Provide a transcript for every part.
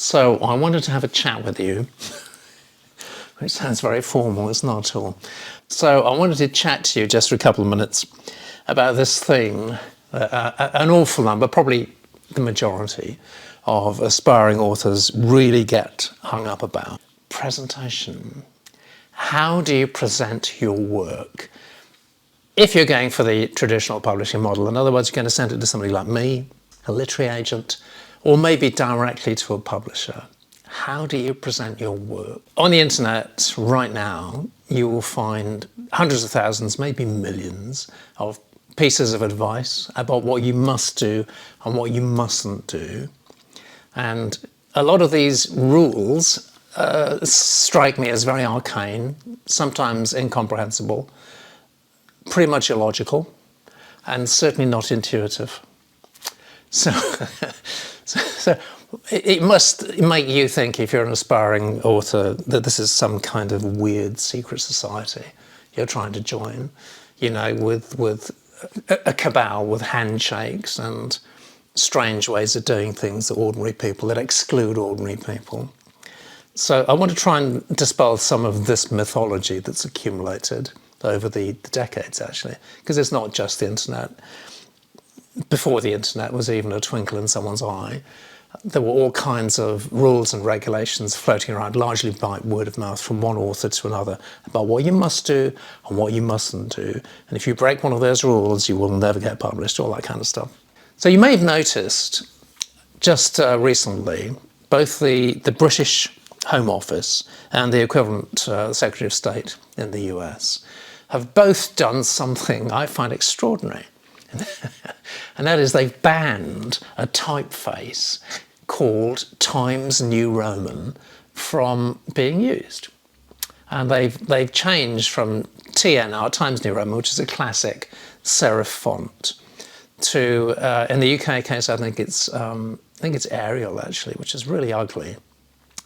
So I wanted to have a chat with you, which sounds very formal, it's not at all. So I wanted to chat to you just for a couple of minutes about this thing, an awful number, probably the majority of aspiring authors really get hung up about. Presentation. How do you present your work? If you're going for the traditional publishing model, in other words, you're going to send it to somebody like me, a literary agent, or maybe directly to a publisher. How do you present your work? On the internet right now, you will find hundreds of thousands, maybe millions of pieces of advice about what you must do and what you mustn't do. And a lot of these rules strike me as very arcane, sometimes incomprehensible, pretty much illogical, and certainly not intuitive. So it must make you think, if you're an aspiring author, that this is some kind of weird secret society you're trying to join, you know, with a cabal with handshakes and strange ways of doing things that ordinary people, that exclude ordinary people. So I want to try and dispel some of this mythology that's accumulated over the decades, actually, because it's not just the internet. Before the internet was even a twinkle in someone's eye, there were all kinds of rules and regulations floating around, largely by word of mouth from one author to another, about what you must do and what you mustn't do. And if you break one of those rules, you will never get published, all that kind of stuff. So you may have noticed just recently, both the British Home Office and the equivalent Secretary of State in the US have both done something I find extraordinary. And that is, they've banned a typeface called Times New Roman from being used. And they've changed from TNR, Times New Roman, which is a classic serif font, to in the UK case, I think it's Arial, actually, which is really ugly,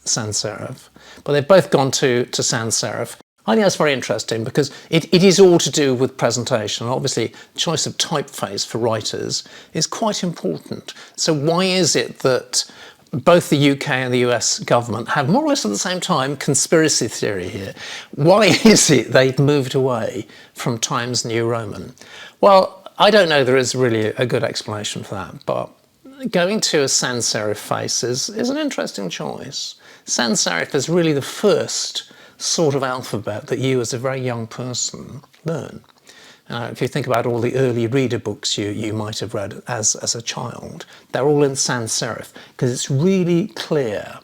sans serif. But they've both gone to sans serif. I think that's very interesting because it is all to do with presentation. Obviously, choice of typeface for writers is quite important. So why is it that both the UK and the US government have more or less at the same time conspiracy theory here? Why is it they've moved away from Times New Roman? Well, I don't know there is really a good explanation for that, but going to a sans serif face is an interesting choice. Sans serif is really the first sort of alphabet that you as a very young person learn. If you think about all the early reader books you might have read as a child, they're all in sans serif because it's really clear.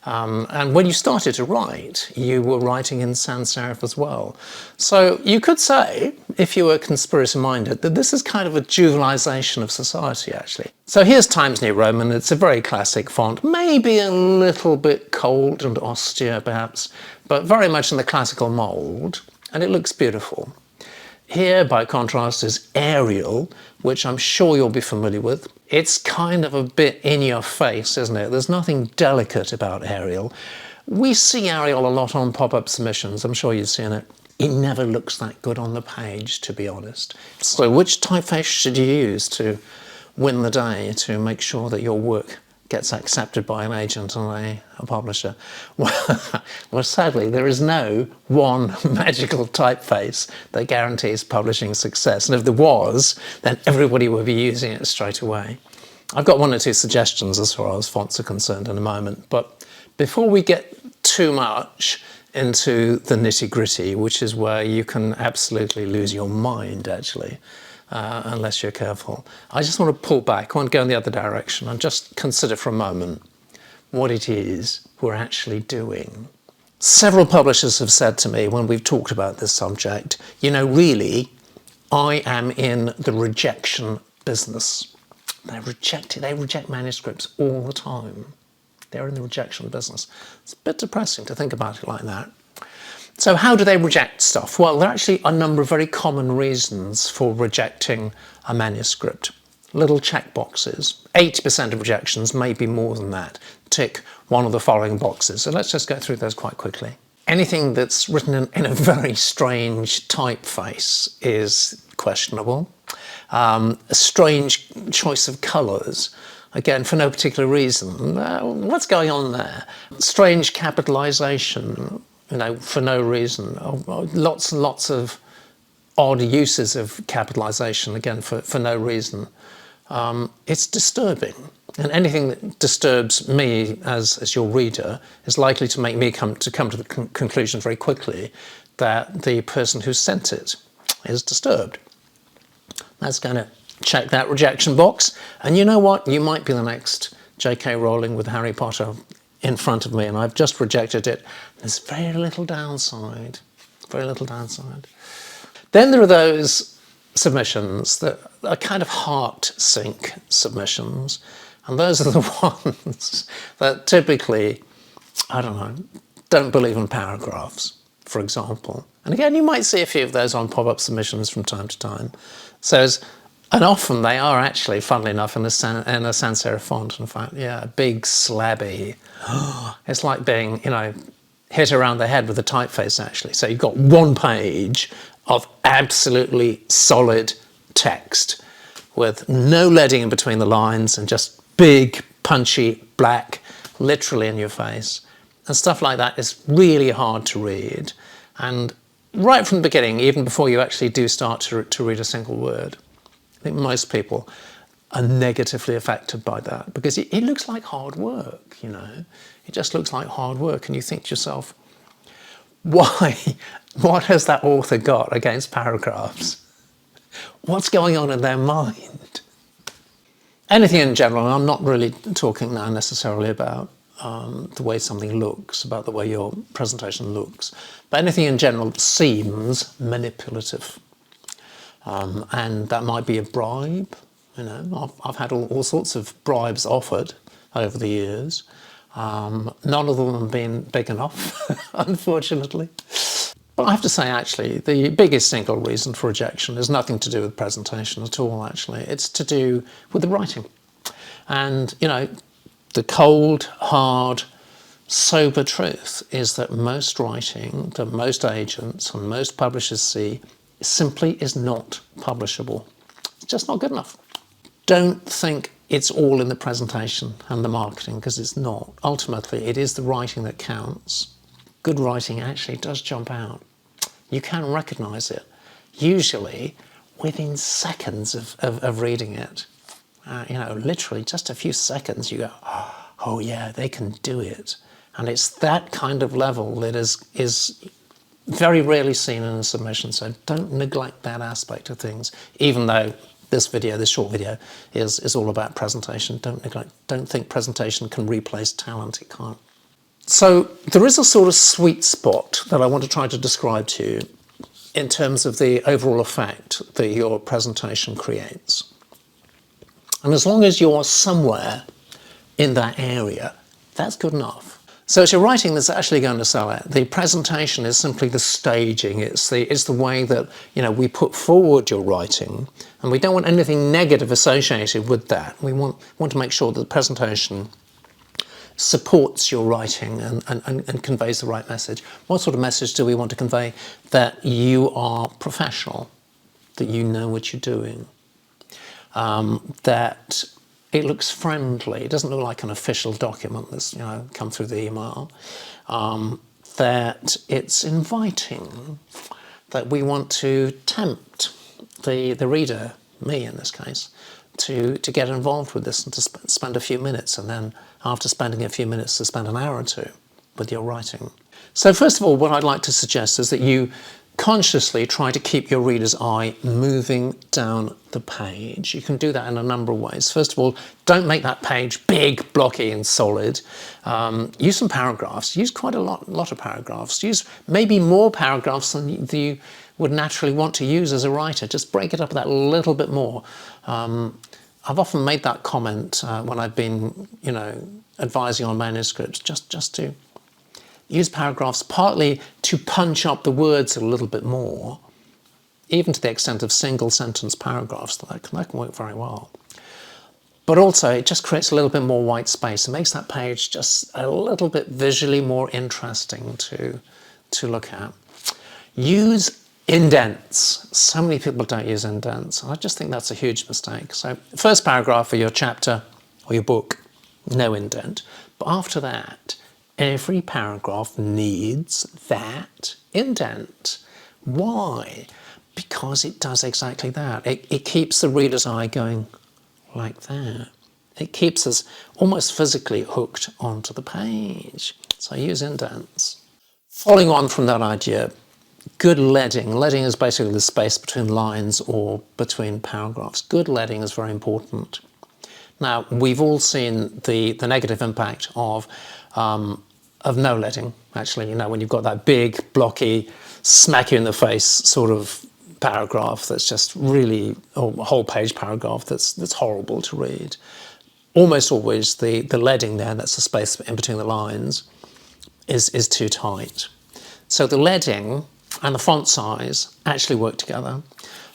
And when you started to write, you were writing in sans serif as well. So you could say, if you were conspiracy-minded, that this is kind of a juvenilization of society, actually. So here's Times New Roman. It's a very classic font, maybe a little bit cold and austere, perhaps, but very much in the classical mold, and it looks beautiful. Here, by contrast, is Arial, which I'm sure you'll be familiar with. It's kind of a bit in your face, isn't it? There's nothing delicate about Arial. We see Arial a lot on pop-up submissions. I'm sure you've seen it. It never looks that good on the page, to be honest. So which typeface should you use to win the day, to make sure that your work gets accepted by an agent and a publisher? Well, sadly, there is no one magical typeface that guarantees publishing success. And if there was, then everybody would be using it straight away. I've got one or two suggestions as far as fonts are concerned in a moment. But before we get too much into the nitty-gritty, which is where you can absolutely lose your mind, actually, unless you're careful, I just want to pull back. I want to go in the other direction and just consider for a moment what it is we're actually doing. Several publishers have said to me when we've talked about this subject, you know, really, I am in the rejection business. They reject manuscripts all the time. They're in the rejection business. It's a bit depressing to think about it like that. So how do they reject stuff? Well, there are actually a number of very common reasons for rejecting a manuscript. Little check boxes. 80% of rejections, maybe more than that, tick one of the following boxes. So let's just go through those quite quickly. Anything that's written in a very strange typeface is questionable. A strange choice of colours. again, for no particular reason. What's going on there? Strange capitalisation, for no reason. Lots and lots of odd uses of capitalisation, again, for no reason. It's disturbing. And anything that disturbs me as your reader is likely to make me come to the conclusion very quickly that the person who sent it is disturbed. That's going to check that rejection box. And you know what? You might be the next J.K. Rowling with Harry Potter in front of me, and I've just rejected it. There's very little downside. Very little downside. Then there are those submissions that are kind of heart sink submissions. And those are the ones that typically, don't believe in paragraphs, for example. And again, you might see a few of those on pop-up submissions from time to time. And often they are actually, funnily enough, in a sans serif font. In fact, yeah, big, slabby. It's like being, hit around the head with a typeface, actually. So you've got one page of absolutely solid text with no leading in between the lines and just big, punchy, black, literally in your face. And stuff like that is really hard to read. And right from the beginning, even before you actually do start to read a single word, I think most people are negatively affected by that because it looks like hard work, It just looks like hard work. And you think to yourself, why? What has that author got against paragraphs? What's going on in their mind? Anything in general, and I'm not really talking now necessarily about the way something looks, about the way your presentation looks, but anything in general seems manipulative. And that might be a bribe. I've had all sorts of bribes offered over the years. None of them have been big enough, unfortunately. But I have to say, actually, the biggest single reason for rejection is nothing to do with presentation at all, actually. It's to do with the writing. And, the cold, hard, sober truth is that most writing, that most agents and most publishers see, simply is not publishable. It's just not good enough. Don't think it's all in the presentation and the marketing, because it's not. Ultimately, it is the writing that counts. Good writing actually does jump out. You can recognise it, usually within seconds of reading it. Literally just a few seconds you go, oh yeah, they can do it. And it's that kind of level that is very rarely seen in a submission, so don't neglect that aspect of things, even though this short video, is all about presentation. Don't think presentation can replace talent, it can't. So there is a sort of sweet spot that I want to try to describe to you in terms of the overall effect that your presentation creates. And as long as you're somewhere in that area, that's good enough. So it's your writing that's actually going to sell it. The presentation is simply the staging. It's the way that we put forward your writing, and we don't want anything negative associated with that. We want to make sure that the presentation supports your writing and conveys the right message. What sort of message do we want to convey? That you are professional, that you know what you're doing, that it looks friendly. It doesn't look like an official document that's come through the email. That it's inviting. That we want to tempt the reader, me in this case, to get involved with this and to spend a few minutes, and then after spending a few minutes to spend an hour or two with your writing. So first of all, what I'd like to suggest is that you consciously try to keep your reader's eye moving down the page. You can do that in a number of ways. First of all, don't make that page big, blocky and solid. Use some paragraphs. Use quite a lot of paragraphs. Use maybe more paragraphs than you would naturally want to use as a writer. Just break it up that little bit more. I've often made that comment when I've been, advising on manuscripts, just to use paragraphs partly to punch up the words a little bit more, even to the extent of single sentence paragraphs. That can work very well. But also it just creates a little bit more white space. It makes that page just a little bit visually more interesting to look at. Use indents. So many people don't use indents. I just think that's a huge mistake. So first paragraph of your chapter or your book, no indent. But after that, every paragraph needs that indent. Why? Because it does exactly that. It keeps the reader's eye going like that. It keeps us almost physically hooked onto the page. So use indents. Following on from that idea, good leading. Leading is basically the space between lines or between paragraphs. Good leading is very important. Now, we've all seen the negative impact of no leading, actually. You know, when you've got that big, blocky, smack you in the face sort of paragraph that's just really, or a whole page paragraph that's horrible to read. Almost always the leading there, that's the space in between the lines, is too tight. So the leading and the font size actually work together.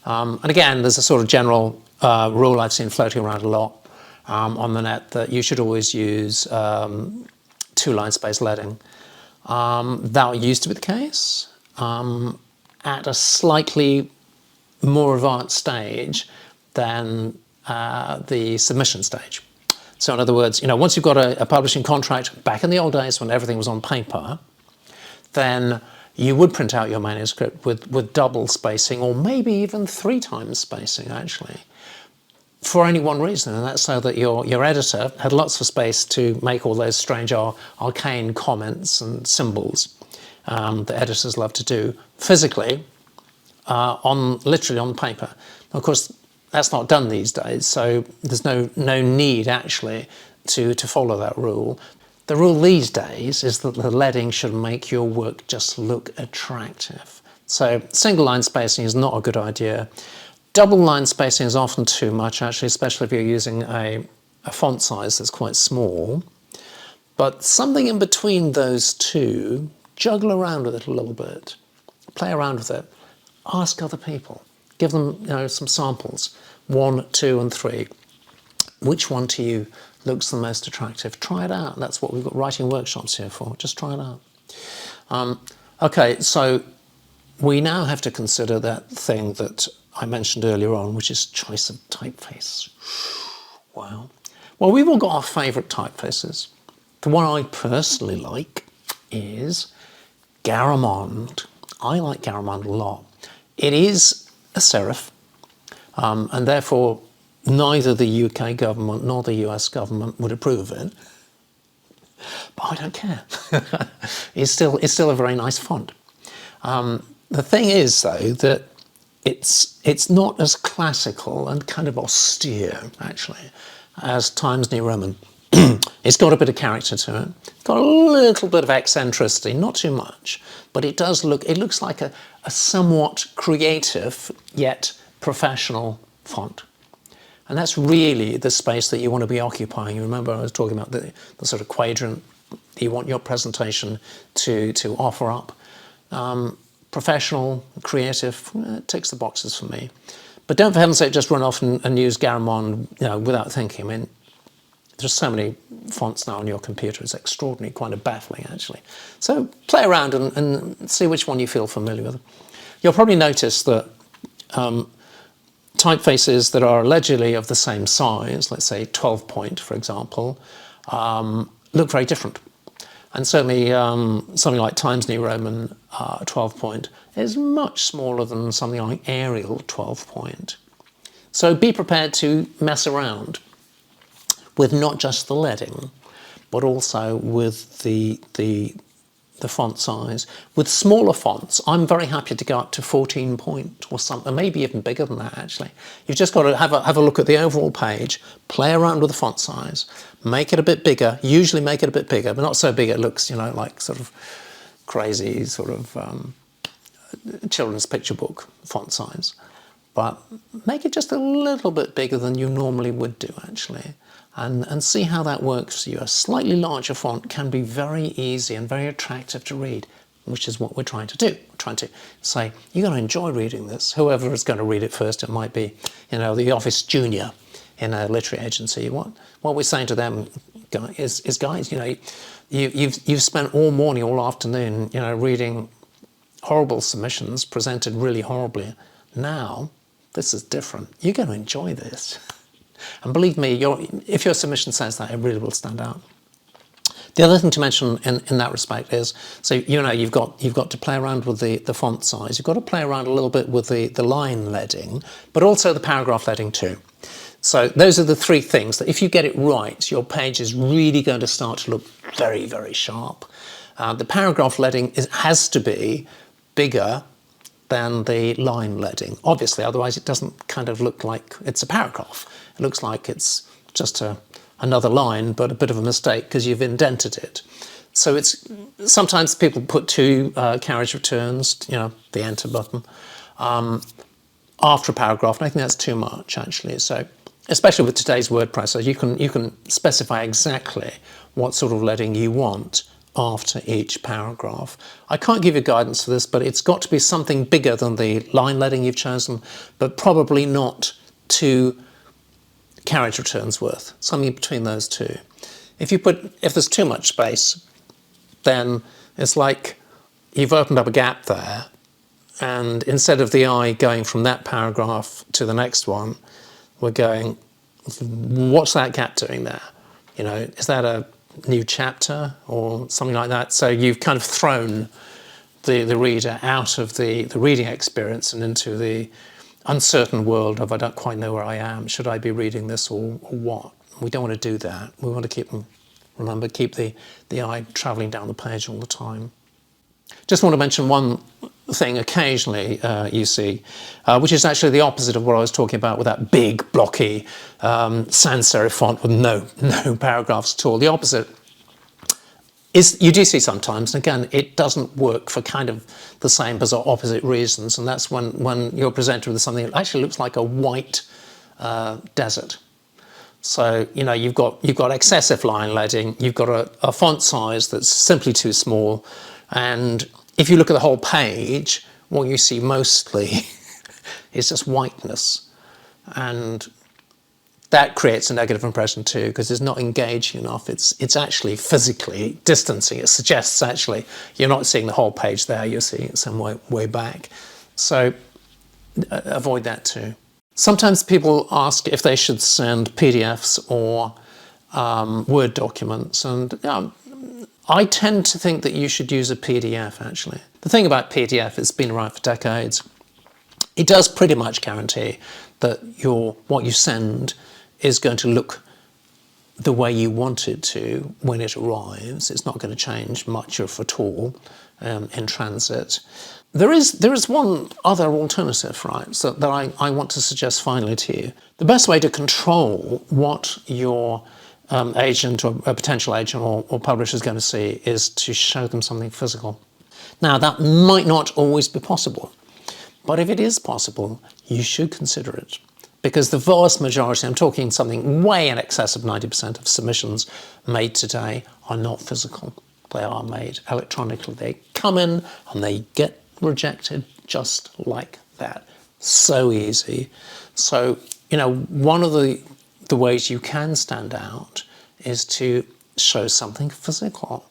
And again, there's a sort of general rule I've seen floating around a lot on the net that you should always use 2-line space leading. That used to be the case. At a slightly more advanced stage than the submission stage. So in other words, you know, once you've got a publishing contract, back in the old days when everything was on paper, then you would print out your manuscript with double spacing, or maybe even 3 times spacing, actually, for only one reason, and that's so that your editor had lots of space to make all those strange arcane comments and symbols that editors love to do physically, literally on paper. Of course, that's not done these days, so there's no need actually to follow that rule. The rule these days is that the leading should make your work just look attractive. So single line spacing is not a good idea. Double line spacing is often too much, actually, especially if you're using a font size that's quite small. But something in between those two, juggle around with it a little bit, play around with it, ask other people, give them, you know, some samples, 1, 2, and 3. Which one to you looks the most attractive? Try it out. That's what we've got writing workshops here for. Just try it out. Okay, so we now have to consider that thing that I mentioned earlier on, which is choice of typeface. Wow. Well, we've all got our favourite typefaces. The one I personally like is Garamond. I like Garamond a lot. It is a serif, and therefore neither the UK government nor the US government would approve of it. But I don't care. It's still a very nice font. The thing is, though, that it's not as classical and kind of austere, actually, as Times New Roman. It's got a bit of character to it. It's got a little bit of eccentricity, not too much, but it looks like a somewhat creative yet professional font. And that's really the space that you want to be occupying. You remember I was talking about the sort of quadrant you want your presentation to offer up. Professional, creative, ticks the boxes for me. But don't for heaven's sake just run off and use Garamond, you know, without thinking. I mean, there's so many fonts now on your computer, it's extraordinary, kind of baffling actually. So play around and see which one you feel familiar with. You'll probably notice that typefaces that are allegedly of the same size, let's say 12 point for example, look very different. And certainly something like Times New Roman 12 point is much smaller than something like Arial 12 point. So be prepared to mess around with not just the leading, but also with the font size. With smaller fonts, I'm very happy to go up to 14 point or something, maybe even bigger than that actually. You've just got to have a look at the overall page, play around with the font size, make it a bit bigger, usually make it a bit bigger, but not so big it looks, you know, like sort of crazy sort of children's picture book font size. But make it just a little bit bigger than you normally would do actually. And see how that works for you. A slightly larger font can be very easy and very attractive to read, which is what we're trying to do. We're trying to say, you're going to enjoy reading this. Whoever is going to read it first, it might be, you know, the office junior in a literary agency. What we're saying to them is guys, you know, you've spent all morning, all afternoon, you know, reading horrible submissions presented really horribly. Now, this is different. You're going to enjoy this. And believe me, if your submission says that, it really will stand out. The other thing to mention in that respect is, so you've got to play around with the font size. You've got to play around a little bit with the line leading, but also the paragraph leading too. So those are the three things that if you get it right, your page is really going to start to look very, very sharp. The paragraph leading has to be bigger than the line leading, obviously, otherwise it doesn't kind of look like it's a paragraph. It looks like it's just another line, but a bit of a mistake because you've indented it. So it's sometimes people put two carriage returns, the enter button, after a paragraph, and I think that's too much actually. So especially with today's word processor, you can specify exactly what sort of leading you want after each paragraph. I can't give you guidance for this, but it's got to be something bigger than the line leading you've chosen, but probably not two carriage returns worth, something between those two. If there's too much space, then it's like you've opened up a gap there, and instead of the eye going from that paragraph to the next one, we're going, what's that gap doing there? Is that a new chapter or something like that? So you've kind of thrown the reader out of the reading experience and into the uncertain world of, I don't quite know where I am. Should I be reading this or what? We don't want to do that. We want to keep the eye travelling down the page all the time. Just want to mention one thing occasionally you see, which is actually the opposite of what I was talking about with that big, blocky, sans serif font with no paragraphs at all. The opposite is you do see sometimes, and again, it doesn't work for kind of the same but opposite reasons, and that's when you're presented with something that actually looks like a white desert. So you've got excessive line leading, you've got a font size that's simply too small, and if you look at the whole page, what you see mostly is just whiteness, and that creates a negative impression too, because it's not engaging enough. It's actually physically distancing. It suggests actually you're not seeing the whole page there, you're seeing it some way back. So avoid that too. Sometimes people ask if they should send PDFs or Word documents, and I tend to think that you should use a PDF actually. The thing about PDF, it's been around for decades. It does pretty much guarantee that what you send is going to look the way you want it to when it arrives. It's not going to change much if at all in transit. There is one other alternative, right, so that I want to suggest finally to you. The best way to control what your agent or a potential agent or publisher is going to see is to show them something physical. Now, that might not always be possible, but if it is possible, you should consider it. Because the vast majority, I'm talking something way in excess of 90% of submissions made today are not physical. They are made electronically. They come in and they get rejected just like that. So easy. So, one of the ways you can stand out is to show something physical.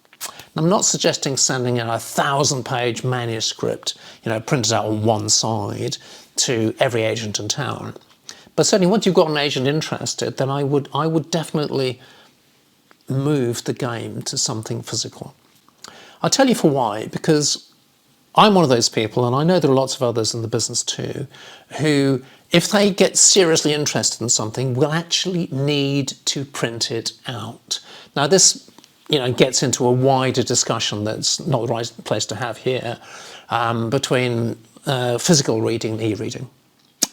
I'm not suggesting sending in a 1,000-page manuscript, printed out on one side to every agent in town. But certainly once you've got an agent interested, then I would definitely move the game to something physical. I'll tell you for why, because I'm one of those people, and I know there are lots of others in the business too, who, if they get seriously interested in something, will actually need to print it out. Now this, gets into a wider discussion that's not the right place to have here, between physical reading and e-reading.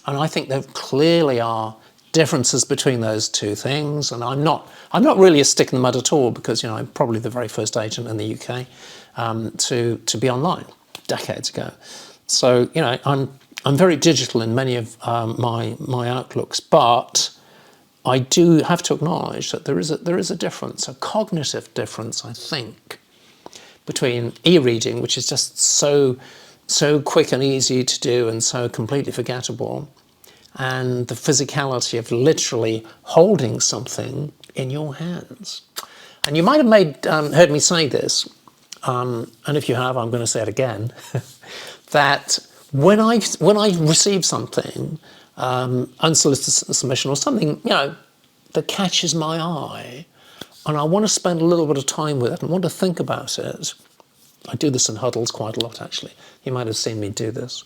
And I think there clearly are differences between those two things, and I'm not really a stick in the mud at all, because I'm probably the very first agent in the UK to be online decades ago. So I'm very digital in many of my outlooks, but I do have to acknowledge that there is a difference, a cognitive difference, I think, between e-reading, which is just so quick and easy to do and so completely forgettable, and the physicality of literally holding something in your hands. And you might have heard me say this, and if you have, I'm going to say it again, that when I receive something, unsolicited submission or something, that catches my eye, and I want to spend a little bit of time with it and want to think about it. I do this in huddles quite a lot, actually. You might have seen me do this.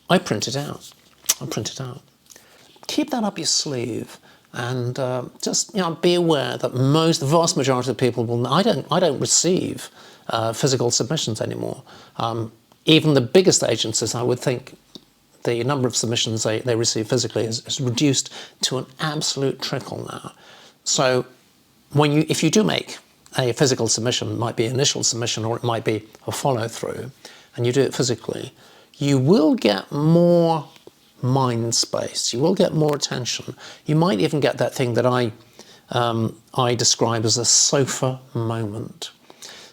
I print it out. Keep that up your sleeve, and just be aware that the vast majority of people will. I don't receive physical submissions anymore. Even the biggest agencies, I would think, the number of submissions they receive physically is reduced to an absolute trickle now. So if you do make a physical submission, it might be initial submission or it might be a follow-through, and you do it physically, you will get more mind space, you will get more attention. You might even get that thing that I describe as a sofa moment.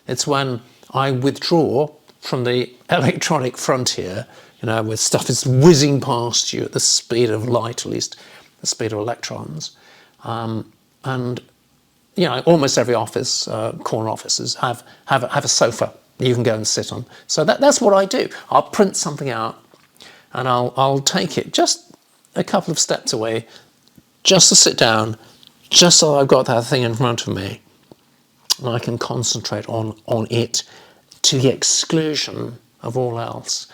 It's when I withdraw from the electronic frontier, where stuff is whizzing past you at the speed of light, at least the speed of electrons. And almost every office, corner offices, have a sofa you can go and sit on. So that's what I do. I'll print something out, and I'll take it just a couple of steps away, just to sit down, just so I've got that thing in front of me, and I can concentrate on it to the exclusion of all else.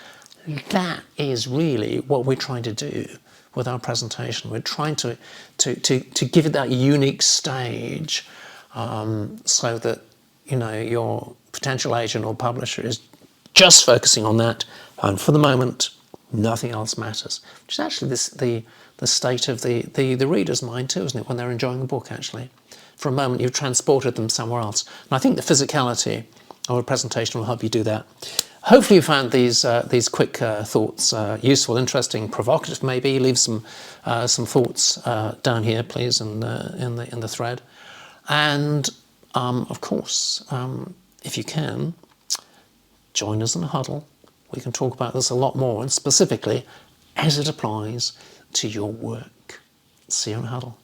That is really what we're trying to do with our presentation. We're trying to give it that unique stage, so that your potential agent or publisher is just focusing on that, and for the moment nothing else matters. Which is actually the state of the reader's mind too, isn't it, when they're enjoying the book? Actually, for a moment you've transported them somewhere else, and I think the physicality of a presentation will help you do that. Hopefully you found these quick thoughts useful, interesting, provocative maybe. Leave some thoughts down here, please, in the thread. And of course, if you can, join us in a huddle. We can talk about this a lot more, and specifically as it applies to your work. See you in a huddle.